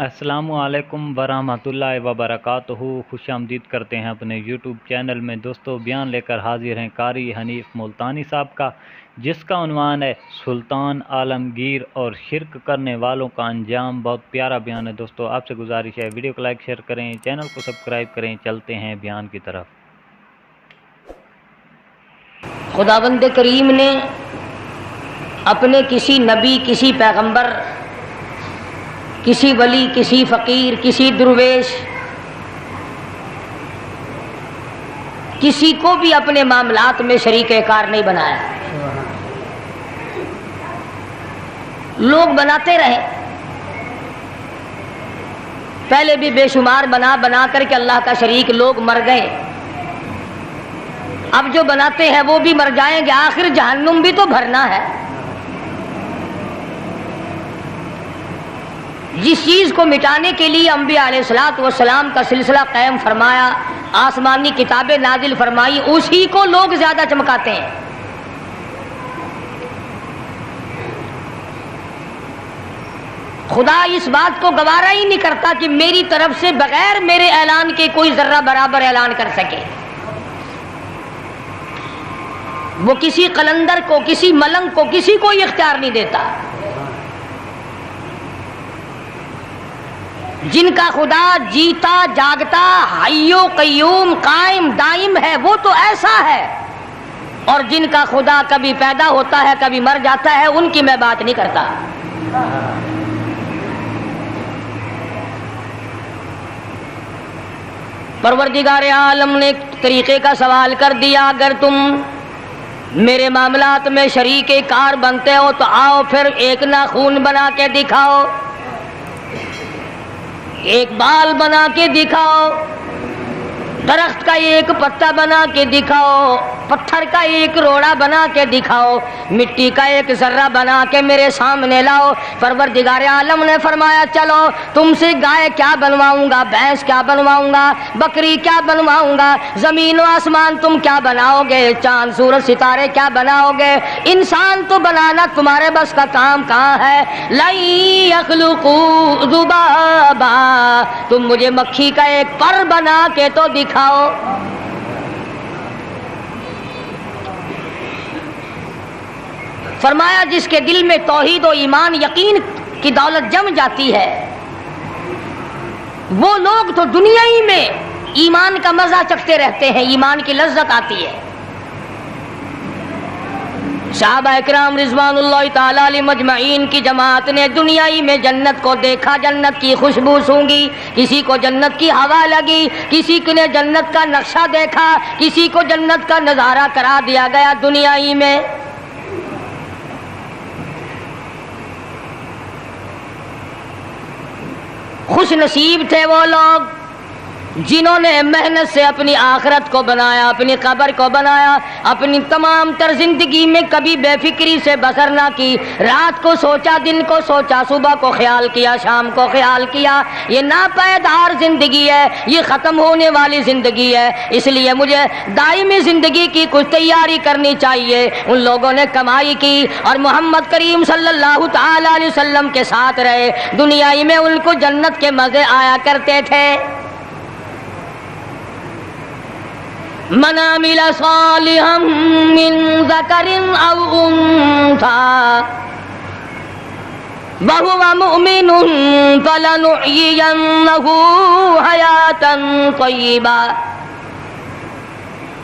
السلام علیکم ورحمۃ اللہ وبرکاتہ۔ خوش آمدید کرتے ہیں اپنے یوٹیوب چینل میں۔ دوستو بیان لے کر حاضر ہیں قاری حنیف ملتانی صاحب کا، جس کا عنوان ہے سلطان عالمگیر اور شرک کرنے والوں کا انجام۔ بہت پیارا بیان ہے دوستو، آپ سے گزارش ہے ویڈیو کو لائک شیئر کریں، چینل کو سبسکرائب کریں۔ چلتے ہیں بیان کی طرف۔ خداوند کریم نے اپنے کسی نبی، کسی پیغمبر، کسی ولی، کسی فقیر، کسی درویش، کسی کو بھی اپنے معاملات میں شریک کار نہیں بنایا۔ لوگ بناتے رہے، پہلے بھی بے شمار بنا کر کے اللہ کا شریک لوگ مر گئے، اب جو بناتے ہیں وہ بھی مر جائیں گے، آخر جہنم بھی تو بھرنا ہے۔ جس چیز کو مٹانے کے لیے انبیاء علیہ الصلوۃ والسلام کا سلسلہ قائم فرمایا، آسمانی کتابیں نازل فرمائی، اسی کو لوگ زیادہ چمکاتے ہیں۔ خدا اس بات کو گوارا ہی نہیں کرتا کہ میری طرف سے بغیر میرے اعلان کے کوئی ذرہ برابر اعلان کر سکے۔ وہ کسی قلندر کو، کسی ملنگ کو، کسی کو اختیار نہیں دیتا۔ جن کا خدا جیتا جاگتا، حی و قیوم، قائم دائم ہے، وہ تو ایسا ہے، اور جن کا خدا کبھی پیدا ہوتا ہے کبھی مر جاتا ہے، ان کی میں بات نہیں کرتا۔ پروردگار عالم نے ایک طریقے کا سوال کر دیا، اگر تم میرے معاملات میں شریک کار بنتے ہو تو آؤ پھر ایک ناخون بنا کے دکھاؤ، ایک بال بنا کے دکھاؤ، درخت کا ایک پتا بنا کے دکھاؤ، پتھر کا ایک روڑا بنا کے دکھاؤ، مٹی کا ایک ذرہ بنا کے میرے سامنے لاؤ۔ پروردگار عالم نے فرمایا چلو تم سے گائے کیا بنواؤں گا، بھینس کیا بنواؤں گا، بکری کیا بنواؤں گا، زمین و آسمان تم کیا بناؤ گے، چاند سورج ستارے کیا بناؤ گے، انسان تو بنانا تمہارے بس کا کام کہاں ہے۔ لَن يَخْلُقُوا ذُبَابًا، تم مجھے مکھی کا ایک پر بنا کے تو دکھاؤ۔ فرمایا جس کے دل میں توحید و ایمان یقین کی دولت جم جاتی ہے، وہ لوگ تو دنیا ہی میں ایمان کا مزہ چکھتے رہتے ہیں، ایمان کی لذت آتی ہے۔ صحابہ اکرام رضوان اللہ تعالی علیہ مجمعین کی جماعت نے دنیا ہی میں جنت کو دیکھا، جنت کی خوشبو سونگھی، کسی کو جنت کی ہوا لگی، کسی نے جنت کا نقشہ دیکھا، کسی کو جنت کا نظارہ کرا دیا گیا دنیا ہی میں۔ خوش نصیب تھے وہ لوگ جنہوں نے محنت سے اپنی آخرت کو بنایا، اپنی قبر کو بنایا، اپنی تمام تر زندگی میں کبھی بے فکری سے بسر نہ کی، رات کو سوچا، دن کو سوچا، صبح کو خیال کیا، شام کو خیال کیا۔ یہ ناپائیدار زندگی ہے، یہ ختم ہونے والی زندگی ہے، اس لیے مجھے دائمی زندگی کی کچھ تیاری کرنی چاہیے۔ ان لوگوں نے کمائی کی اور محمد کریم صلی اللہ تعالی علیہ وسلم کے ساتھ رہے، دنیا ہی میں ان کو جنت کے مزے آیا کرتے تھے۔ من عمل صالحا من ذکر او انثی وهو مؤمن فلنحيينه حیاتا طیبہ۔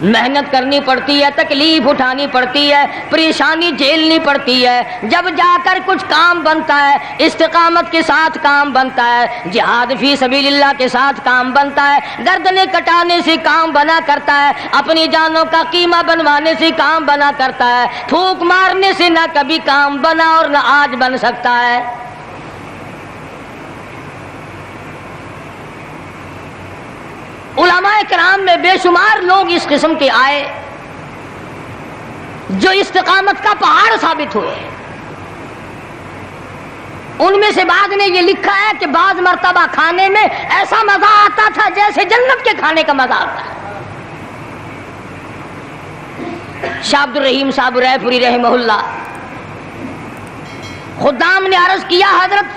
محنت کرنی پڑتی ہے، تکلیف اٹھانی پڑتی ہے، پریشانی جھیلنی پڑتی ہے، جب جا کر کچھ کام بنتا ہے، استقامت کے ساتھ کام بنتا ہے، جہاد فی سبیل اللہ کے ساتھ کام بنتا ہے، گردنیں کٹانے سے کام بنا کرتا ہے، اپنی جانوں کا قیمہ بنوانے سے کام بنا کرتا ہے، پھونک مارنے سے نہ کبھی کام بنا اور نہ آج بن سکتا ہے۔ علماء کرام میں بے شمار لوگ اس قسم کے آئے جو استقامت کا پہاڑ ثابت ہوئے۔ ان میں سے بعض نے یہ لکھا ہے کہ بعض مرتبہ کھانے میں ایسا مزہ آتا تھا جیسے جنت کے کھانے کا مزہ آتا ہے۔ شاہ عبد الرحیم صاحب رائے پوری رحمہ اللہ، خدام نے عرض کیا حضرت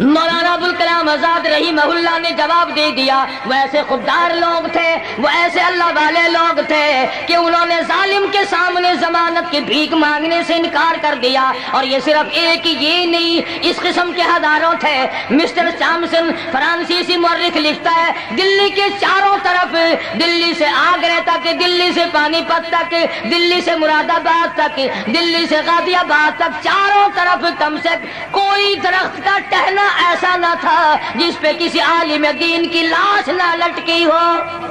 مولانا ابوال کلام آزاد رحمہ نے جواب دے دیا، وہ ایسے خوددار لوگ تھے، وہ ایسے اللہ والے لوگ تھے کہ انہوں نے ظالم کے سامنے ضمانت کی بھیک مانگنے سے انکار کر دیا۔ اور یہ صرف ایک یہ نہیں، اس قسم کے ہزاروں تھے۔ مسٹر چامسن فرانسیسی مورخ لکھتا ہے، دلی کے چاروں طرف، دلی سے آگرہ تک، دلی سے پانی پت تک، دلی سے مراد آباد تک، دلی سے غازی آباد تک، چاروں طرف کم سے کوئی درخت کا ٹہنا ایسا نہ تھا جس پہ کسی عالم دین کی لاش نہ لٹکی ہو۔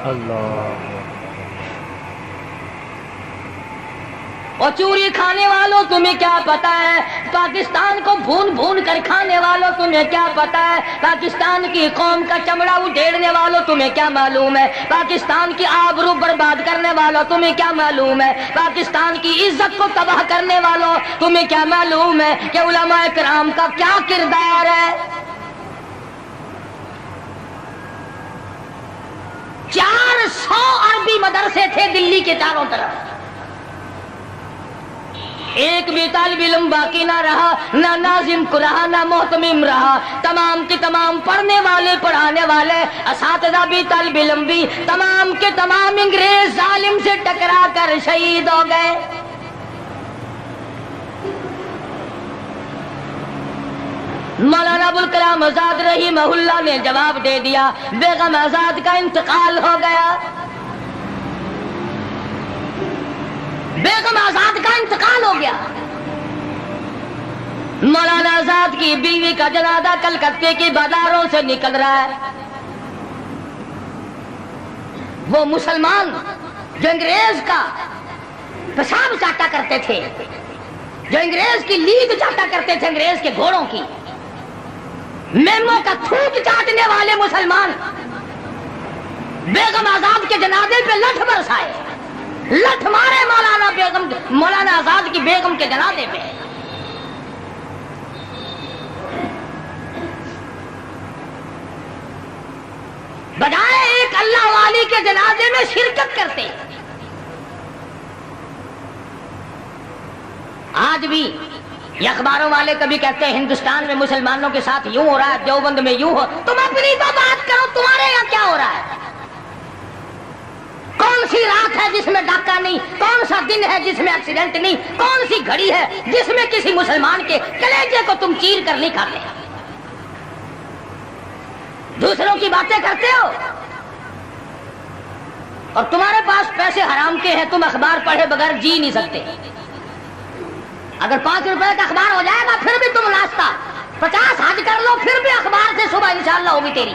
اللہ، اور چوری کھانے والوں تمہیں کیا پتا ہے، پاکستان کو بھون بھون کر کھانے والوں تمہیں کیا پتا ہے، پاکستان کی قوم کا چمڑا اڈھیڑنے والوں تمہیں کیا معلوم ہے، پاکستان کی آبرو برباد کرنے والوں تمہیں کیا معلوم ہے، پاکستان کی عزت کو تباہ کرنے والوں تمہیں کیا معلوم ہے کہ علماء کرام کا کیا کردار ہے۔ 400 عربی مدرسے تھے دلی کے چاروں طرف، ایک بھی طالب علم باقی نہ رہا، نہ ناظم کو رہا، نہ محتمم رہا، تمام کے تمام پڑھنے والے، پڑھانے والے، اساتذہ بھی، طالب علم بھی، تمام کے تمام انگریز ظالم سے ٹکرا کر شہید ہو گئے۔ مولانا ابوال کلام آزاد رحمہ اللہ نے جواب دے دیا، بیگم آزاد کا انتقال ہو گیا، بیگم آزاد کا انتقال ہو گیا۔ مولانا آزاد کی بیوی کا جنازہ کلکتے کی بازاروں سے نکل رہا ہے۔ وہ مسلمان جو انگریز کا پیشاب چاٹا کرتے تھے، جو انگریز کی لید چاٹا کرتے تھے، انگریز کے گھوڑوں کی، میموں کا تھوک چاٹنے والے مسلمان بیگم آزاد کے جنازے پہ لٹھ برسائے، لٹھ مارے مولانا آزاد کی بیگم کے جنازے پہ۔ بجائے ایک اللہ والی کے جنازے میں شرکت کرتے۔ آج بھی یہ اخباروں والے کبھی کہتے ہیں ہندوستان میں مسلمانوں کے ساتھ یوں ہو رہا ہے، دیوبند میں یوں ہو، تم اپنی تو بات کرو، تمہارے یہاں کیا ہو رہا ہے؟ کون سی رات ہے جس میں ڈاکہ نہیں، کون سا دن ہے جس میں ایکسیڈنٹ نہیں، کون سی گھڑی ہے جس میں کسی مسلمان کے کلیجے کو تم چیر کر نہیں کھاتے؟ دوسروں کی باتیں کرتے ہو اور تمہارے پاس پیسے حرام کے ہیں، تم اخبار پڑھے بغیر جی نہیں سکتے۔ اگر 5 روپے کا اخبار ہو جائے گا پھر بھی تم ناشتہ 50 حج کر لو، پھر بھی اخبار سے صبح انشاءاللہ ہوگی تیری۔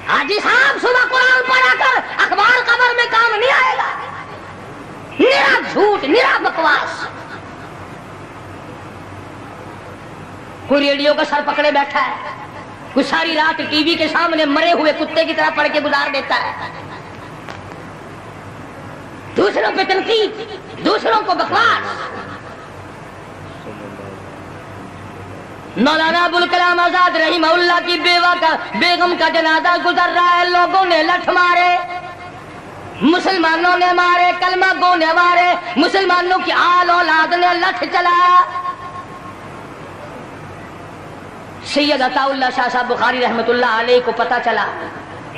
حاجی صاحب صبح قرآن پڑھا کر اخبار قبر میں کام نہیں آئے گا، نرا جھوٹ، نرا بکواس۔ کوئی ریڈیو کا سر پکڑے بیٹھا ہے، کوئی ساری رات ٹی وی کے سامنے مرے ہوئے کتے کی طرح پڑھ کے گزار دیتا ہے، دوسروں پہ تنقید، دوسروں کو بکواس۔ مولانا ابوال کلام آزاد رحمہ اللہ کی بیگم کا جنازہ گزر رہا ہے، لوگوں نے لٹھ مارے، مسلمانوں نے مارے، کلمہ گو نے مارے، مسلمانوں کی آل اولاد نے لٹھ چلایا۔ سید عطا اللہ شاہ صاحب بخاری رحمت اللہ علیہ کو پتہ چلا،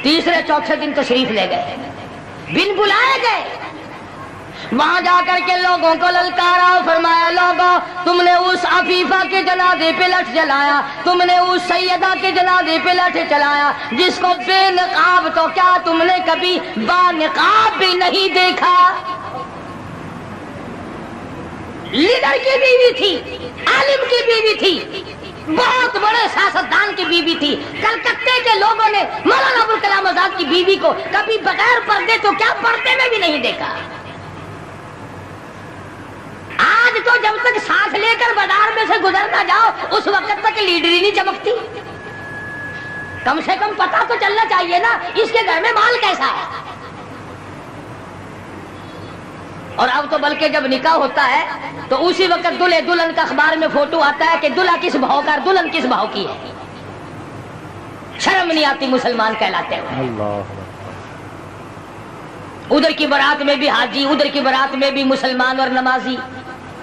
تیسرے چوتھے دن تشریف لے گئے، بن بلائے گئے، وہاں جا کر کے لوگوں کو للکارا، فرمایا لوگوں تم نے اس عفیفہ کے جنازے پہ لٹھ جلایا، تم نے اس سیدہ کے جنازے پہ لٹھ چلایا جس کو بے نقاب تو کیا تم نے کبھی با نقاب بھی نہیں دیکھا۔ لیڈر کی بیوی تھی، عالم کی بیوی تھی، بہت بڑے سیاستدان کی بیوی تھی، کلکتے کے لوگوں نے مولانا ابوال کلام آزاد کی بیوی کو کبھی بغیر پردے تو کیا پردے میں بھی نہیں دیکھا۔ آج تو جب تک ساتھ لے کر بازار میں سے گزر نہ جاؤ اس وقت تک لیڈری نہیں چمکتی، کم سے کم پتہ تو چلنا چاہیے نا اس کے گھر میں مال کیسا ہے۔ اور اب تو بلکہ جب نکاح ہوتا ہے تو اسی وقت دلہے دلہن کا اخبار میں فوٹو آتا ہے کہ دلہا کس بھاؤ کا، دلہن کس بھاؤ کی ہے۔ شرم نہیں آتی مسلمان کہلاتے ہوئے۔ ادھر کی بارات میں بھی حاجی، ادھر کی بارات میں بھی مسلمان اور نمازی،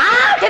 8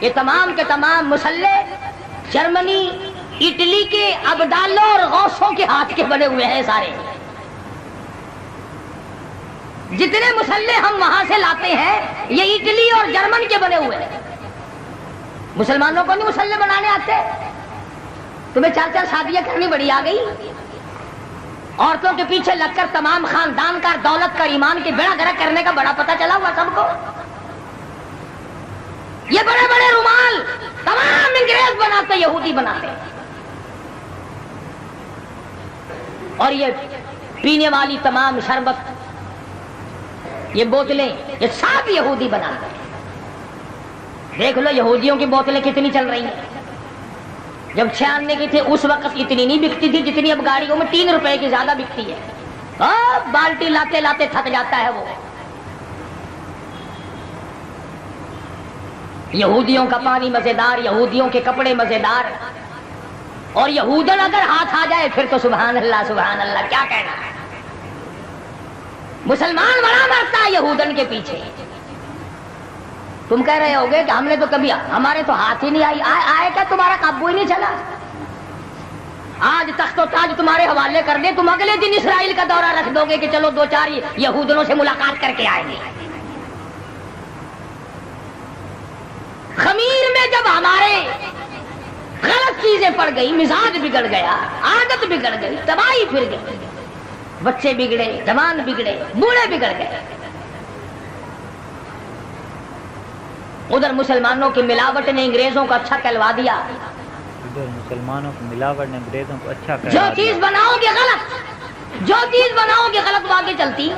یہ تمام کے تمام مسلح جرمنی اٹلی کے ابدالوں اور غوثوں کے ہاتھ کے بنے ہوئے ہیں سارے. جتنے مسلح ہم وہاں سے لاتے ہیں یہ اٹلی اور جرمن کے بنے ہوئے ہیں. مسلمانوں کو نہیں مسلح بنانے آتے. تمہیں 4 شادیاں کرنی بڑی آ گئی. عورتوں کے پیچھے لگ کر تمام خاندان کا دولت کا ایمان کے بیڑا گرک کرنے کا بڑا پتہ چلا ہوا سب کو. یہ بڑے بڑے رومال تمام انگریز بناتے یہودی بناتے اور یہ پینے والی تمام شربت یہ بوتلیں یہ سب یہودی بناتے ہیں. دیکھ لو یہودیوں کی بوتلیں کتنی چل رہی ہیں. جب 96 کی تھے اس وقت اتنی نہیں بکتی تھی جتنی اب گاڑیوں میں 3 روپے کی زیادہ بکتی ہے. بالٹی لاتے لاتے تھک جاتا ہے وہ. یہودیوں کا پانی مزیدار, یہودیوں کے کپڑے مزیدار, اور یہودن اگر ہاتھ آ جائے پھر تو سبحان اللہ سبحان اللہ کیا کہنا ہے. مسلمان بڑا مرتا ہے یہودن کے پیچھے. تم کہہ رہے ہوگے کہ ہم نے تو کبھی ہمارے تو ہاتھ ہی نہیں آئے کیا تمہارا قابو ہی نہیں چلا. آج تخت و تاج تمہارے حوالے کر دے تم اگلے دن اسرائیل کا دورہ رکھ دو گے کہ چلو 2-4 یہودنوں سے ملاقات کر کے آئیں گے. خمیر میں جب ہمارے غلط چیزیں پڑ گئی, مزاج بگڑ گیا, عادت بگڑ گئی, تباہی پھر گئی, بچے بگڑے, جوان بگڑے, بوڑھے بگڑ گئے. ادھر مسلمانوں کی ملاوٹ نے انگریزوں کو اچھا کہلوا دیا. ادھر مسلمانوں کی ملاوٹ نے انگریزوں کو اچھا کہلوا جو دیا. چیز بناؤ گے غلط, جو چیز بناؤ گے غلط وہ آگے چلتی.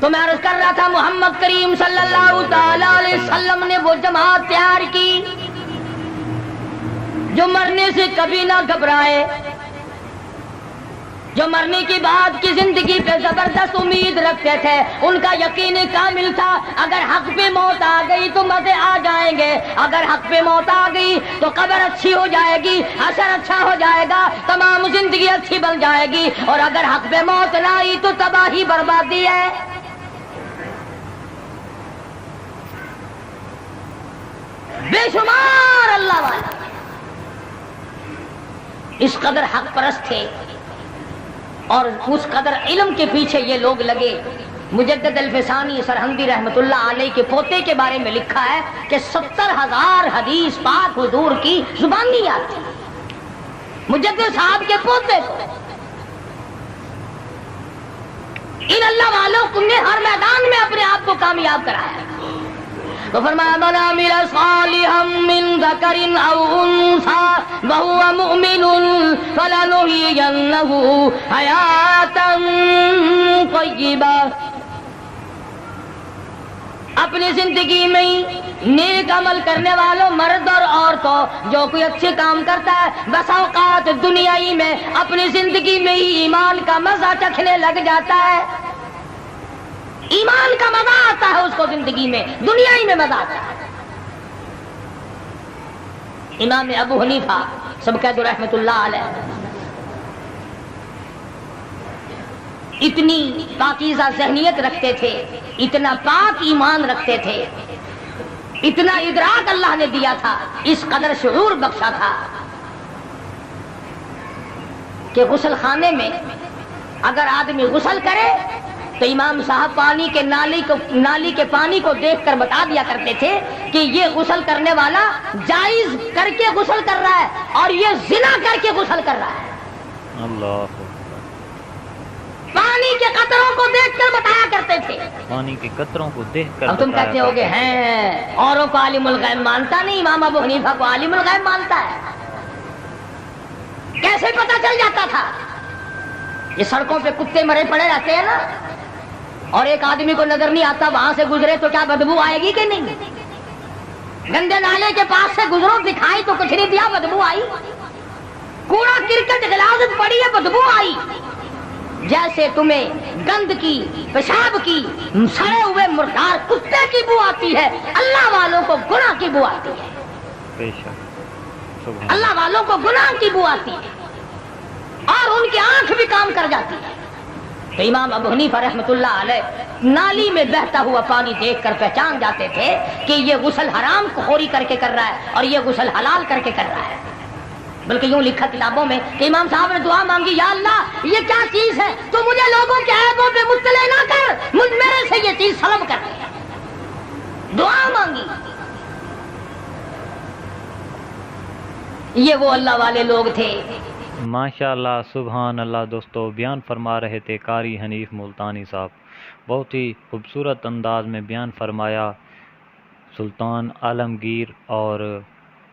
تو میں عرض کر رہا تھا محمد کریم صلی اللہ تعالی علیہ وسلم نے وہ جماعت تیار کی جو مرنے سے کبھی نہ گھبرائے, جو مرنے کے بعد کی زندگی پہ زبردست امید رکھتے تھے. ان کا یقین کامل تھا اگر حق پہ موت آ گئی تو مزے آ جائیں گے, اگر حق پہ موت آ گئی تو قبر اچھی ہو جائے گی, حشر اچھا ہو جائے گا, تمام زندگی اچھی بن جائے گی, اور اگر حق پہ موت نہ آئی تو تباہی بربادی ہے. بے شمار اللہ والا اس قدر حق پرست تھے اور اس قدر علم کے پیچھے یہ لوگ لگے. مجدد الفسانی سرہندی رحمت اللہ علیہ کے پوتے کے بارے میں لکھا ہے کہ 70,000 حدیث پاک حضور کی زبان نہیں آتی. مجدد صاحب کے پوتے کو ان اللہ والوں نے ہر میدان میں اپنے آپ کو کامیاب کرایا. تو فرمایا من عمل صالحا من ذکر او انثى وهو مؤمن فلنحيينه حیاتا طیبہ. اپنی زندگی میں نیک عمل کرنے والوں مرد اور عورتوں جو کوئی اچھے کام کرتا ہے بس اوقات دنیائی میں اپنی زندگی میں ہی ایمان کا مزہ چکھنے لگ جاتا ہے. ایمان کا مزہ آتا ہے اس کو زندگی میں, دنیا ہی میں مزہ آتا ہے. امام ابو حنیفہ سب کہہ دو رحمت اللہ علیہ اتنی پاکیزہ ذہنیت رکھتے تھے, اتنا پاک ایمان رکھتے تھے, اتنا ادراک اللہ نے دیا تھا, اس قدر شعور بخشا تھا کہ غسل خانے میں اگر آدمی غسل کرے تو امام صاحب پانی کے نالی کے پانی کو دیکھ کر بتا دیا کرتے تھے کہ یہ غسل کرنے والا جائز کر کے غسل کر رہا ہے اور یہ زنا کر کے غسل کر رہا ہے. اللہ پانی کے قطروں کو دیکھ کر بتایا کرتے تھے. پانی کے قطروں کو دیکھ کر. اب تم کہتے ہوگے ہیں اوروں کو عالم الغیب مانتا نہیں, امام ابو حنیفہ کو عالم الغیب مانتا ہے. کیسے پتہ چل جاتا تھا؟ یہ سڑکوں پہ کتے مرے پڑے رہتے ہیں نا, اور ایک آدمی کو نظر نہیں آتا وہاں سے گزرے تو کیا بدبو آئے گی کہ نہیں؟ گندے نالے کے پاس سے گزرو دکھائی تو کچھ نہیں دیا, بدبو آئی. کوڑا کرکٹ غلاظت پڑی ہے, بدبو آئی. جیسے تمہیں گند کی, پیشاب کی, سڑے ہوئے مردار کتے کی بو آتی ہے, اللہ والوں کو گناہ کی بو آتی ہے. اللہ والوں کو گناہ کی بو آتی ہے اور ان کی آنکھ بھی کام کر جاتی ہے. تو امام ابو حنیفہ رحمۃ اللہ علیہ نالی میں بہتا ہوا پانی دیکھ کر پہچان جاتے تھے کہ یہ غسل حرام خوری کر کے کر رہا ہے اور یہ غسل حلال کر کے کر رہا ہے۔ بلکہ یوں لکھا کتابوں میں کہ امام صاحب نے دعا مانگی، یا اللہ یہ کیا چیز ہے، تو مجھے لوگوں کے عیبوں پہ مطلع نہ کر، مجھ میرے سے یہ چیز سلب کر رہی ہے، دعا مانگی۔ یہ وہ اللہ والے لوگ تھے۔ ماشاءاللہ، سبحان اللہ۔ دوستو، بیان فرما رہے تھے قاری حنیف ملتانی صاحب، بہت ہی خوبصورت انداز میں بیان فرمایا سلطان عالمگیر اور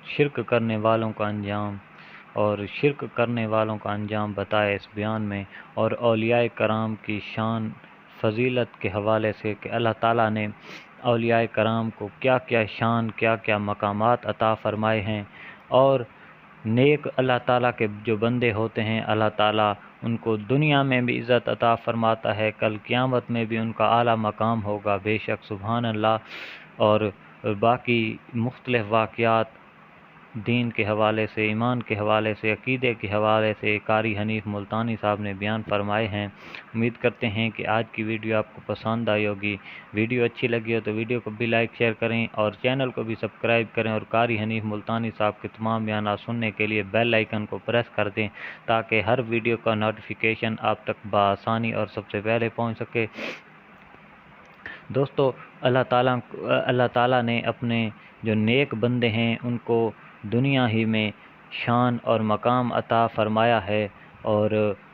شرک کرنے والوں کا انجام، اور شرک کرنے والوں کا انجام بتایا اس بیان میں، اور اولیاء کرام کی شان فضیلت کے حوالے سے کہ اللہ تعالیٰ نے اولیاء کرام کو کیا کیا شان، کیا کیا مقامات عطا فرمائے ہیں، اور نیک اللہ تعالیٰ کے جو بندے ہوتے ہیں اللہ تعالیٰ ان کو دنیا میں بھی عزت عطا فرماتا ہے، کل قیامت میں بھی ان کا اعلیٰ مقام ہوگا بے شک، سبحان اللہ۔ اور باقی مختلف واقعات دین کے حوالے سے، ایمان کے حوالے سے، عقیدے کے حوالے سے قاری حنیف ملتانی صاحب نے بیان فرمائے ہیں۔ امید کرتے ہیں کہ آج کی ویڈیو آپ کو پسند آئی ہوگی۔ ویڈیو اچھی لگی ہو تو ویڈیو کو بھی لائک شیئر کریں اور چینل کو بھی سبسکرائب کریں، اور قاری حنیف ملتانی صاحب کے تمام بیانات سننے کے لیے بیل آئیکن کو پریس کر دیں تاکہ ہر ویڈیو کا نوٹیفیکیشن آپ تک بآسانی اور سب سے پہلے پہنچ سکے۔ دوستو، اللہ تعالیٰ نے اپنے جو نیک بندے ہیں ان کو دنیا ہی میں شان اور مقام عطا فرمایا ہے، اور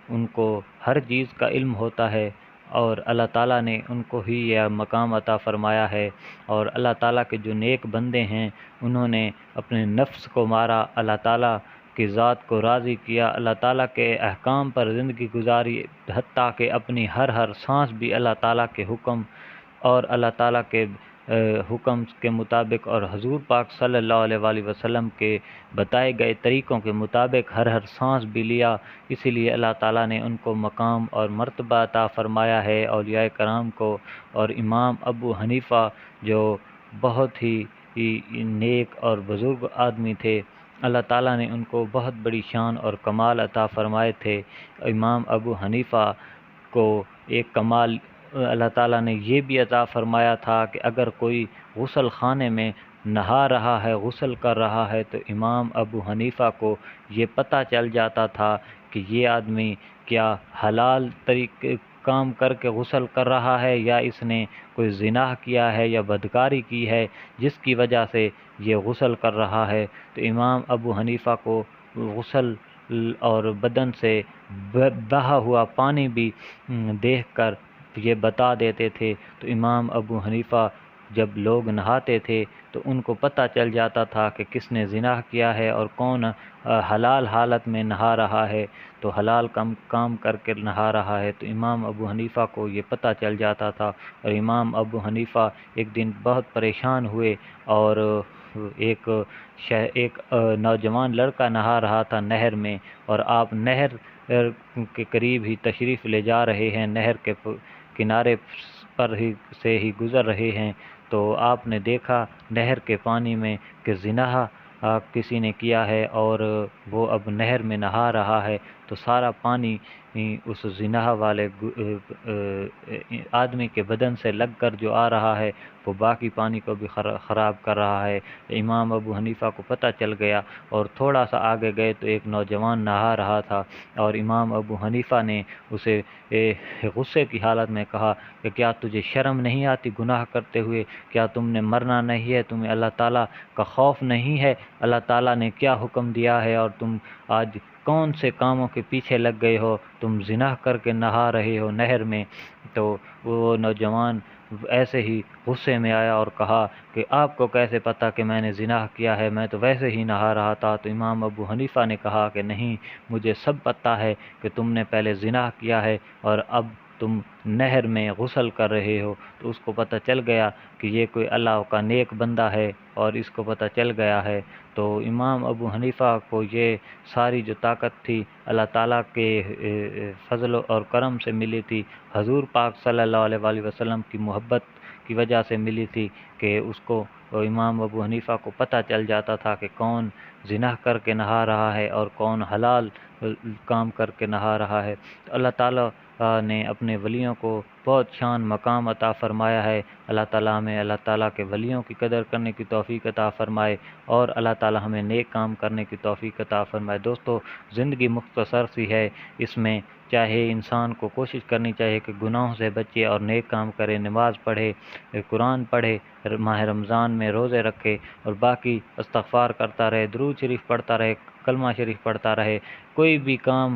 ان کو ہر چیز کا علم ہوتا ہے، اور اللہ تعالیٰ نے ان کو ہی یہ مقام عطا فرمایا ہے۔ اور اللہ تعالیٰ کے جو نیک بندے ہیں انہوں نے اپنے نفس کو مارا، اللہ تعالیٰ کی ذات کو راضی کیا، اللہ تعالیٰ کے احکام پر زندگی گزاری، حتیٰ کہ اپنی ہر سانس بھی اللہ تعالیٰ کے حکم اور اللہ تعالیٰ کے حکم کے مطابق اور حضور پاک صلی اللہ علیہ وآلہ وسلم کے بتائے گئے طریقوں کے مطابق ہر سانس بھی لیا۔ اسی لیے اللہ تعالیٰ نے ان کو مقام اور مرتبہ عطا فرمایا ہے، اولیاء کرام کو۔ اور امام ابو حنیفہ جو بہت ہی نیک اور بزرگ آدمی تھے، اللہ تعالیٰ نے ان کو بہت بڑی شان اور کمال عطا فرمائے تھے۔ امام ابو حنیفہ کو ایک کمال اللہ تعالیٰ نے یہ بھی عطا فرمایا تھا کہ اگر کوئی غسل خانے میں نہا رہا ہے، غسل کر رہا ہے، تو امام ابو حنیفہ کو یہ پتہ چل جاتا تھا کہ یہ آدمی کیا حلال طریقے کام کر کے غسل کر رہا ہے، یا اس نے کوئی زنا کیا ہے یا بدکاری کی ہے جس کی وجہ سے یہ غسل کر رہا ہے۔ تو امام ابو حنیفہ کو غسل اور بدن سے بہا ہوا پانی بھی دیکھ کر یہ بتا دیتے تھے۔ تو امام ابو حنیفہ جب لوگ نہاتے تھے تو ان کو پتہ چل جاتا تھا کہ کس نے زنا کیا ہے اور کون حلال حالت میں نہا رہا ہے، تو حلال کام کر کے نہا رہا ہے۔ تو امام ابو حنیفہ کو یہ پتہ چل جاتا تھا، اور امام ابو حنیفہ ایک دن بہت پریشان ہوئے، اور ایک نوجوان لڑکا نہا رہا تھا نہر میں، اور آپ نہر کے قریب ہی تشریف لے جا رہے ہیں، نہر کے کنارے پر سے ہی گزر رہے ہیں، تو آپ نے دیکھا نہر کے پانی میں کہ زنا کسی نے کیا ہے اور وہ اب نہر میں نہا رہا ہے۔ تو سارا پانی اس زنا والے آدمی کے بدن سے لگ کر جو آ رہا ہے وہ باقی پانی کو بھی خراب کر رہا ہے۔ امام ابو حنیفہ کو پتہ چل گیا، اور تھوڑا سا آگے گئے تو ایک نوجوان نہا رہا تھا، اور امام ابو حنیفہ نے اسے غصے کی حالت میں کہا کہ کیا تجھے شرم نہیں آتی گناہ کرتے ہوئے؟ کیا تم نے مرنا نہیں ہے؟ تمہیں اللہ تعالیٰ کا خوف نہیں ہے؟ اللہ تعالیٰ نے کیا حکم دیا ہے اور تم آج کون سے کاموں کے پیچھے لگ گئے ہو؟ تم زنا کر کے نہا رہے ہو نہر میں۔ تو وہ نوجوان ایسے ہی غصے میں آیا اور کہا کہ آپ کو کیسے پتہ کہ میں نے زنا کیا ہے؟ میں تو ویسے ہی نہا رہا تھا۔ تو امام ابو حنیفہ نے کہا کہ نہیں، مجھے سب پتہ ہے کہ تم نے پہلے زنا کیا ہے اور اب تم نہر میں غسل کر رہے ہو۔ تو اس کو پتہ چل گیا کہ یہ کوئی اللہ کا نیک بندہ ہے، اور اس کو پتہ چل گیا ہے۔ تو امام ابو حنیفہ کو یہ ساری جو طاقت تھی اللہ تعالیٰ کے فضل اور کرم سے ملی تھی، حضور پاک صلی اللہ علیہ وآلہ وسلم کی محبت کی وجہ سے ملی تھی، کہ اس کو اور امام ابو حنیفہ کو پتہ چل جاتا تھا کہ کون زنا کر کے نہا رہا ہے اور کون حلال کام کر کے نہا رہا ہے۔ تو اللہ تعالیٰ نے اپنے ولیوں کو بہت شان مقام عطا فرمایا ہے۔ اللہ تعالیٰ ہمیں اللہ تعالیٰ کے ولیوں کی قدر کرنے کی توفیق عطا فرمائے اور اللہ تعالیٰ ہمیں نیک کام کرنے کی توفیق عطا فرمائے۔ دوستو، زندگی مختصر سی ہے، اس میں چاہے انسان کو کوشش کرنی چاہیے کہ گناہوں سے بچے اور نیک کام کرے، نماز پڑھے، قرآن پڑھے، ماہ رمضان میں روزے رکھے اور باقی استغفار کرتا رہے، درود شریف پڑھتا رہے، کلمہ شریف پڑھتا رہے۔ کوئی بھی کام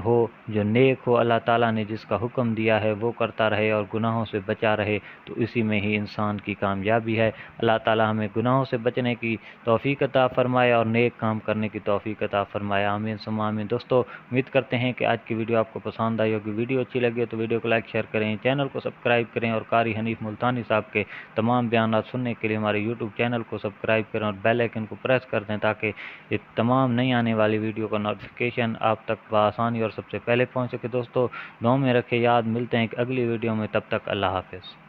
ہو جو نیک ہو، اللہ تعالیٰ نے جس کا حکم دیا ہے وہ کرتا رہے اور گناہوں سے بچا رہے، تو اسی میں ہی انسان کی کامیابی ہے۔ اللہ تعالیٰ ہمیں گناہوں سے بچنے کی توفیق عطا فرمائے اور نیک کام کرنے کی توفیق عطا فرمائے، آمین ثم آمین۔ دوستو، امید کرتے ہیں کہ آج کی ویڈیو آپ کو پسند آئی ہوگی۔ ویڈیو اچھی لگی ہے تو ویڈیو کو لائک شیئر کریں، چینل کو سبسکرائب کریں اور قاری حنیف ملتانی صاحب کے تمام بیانات سننے کے لیے ہمارے یوٹیوب چینل کو سبسکرائب کریں اور بیل آئیکن کو پریس کر دیں تاکہ یہ تمام نئی آنے والی ویڈیو کا نوٹیفیکیشن آپ تک بآسانی اور سب سے پہلے پہنچ سکے۔ دوستو، دعاؤں میں رکھے یاد، ملتے ہیں ایک اگلی ویڈیو میں، تب تک اللہ حافظ۔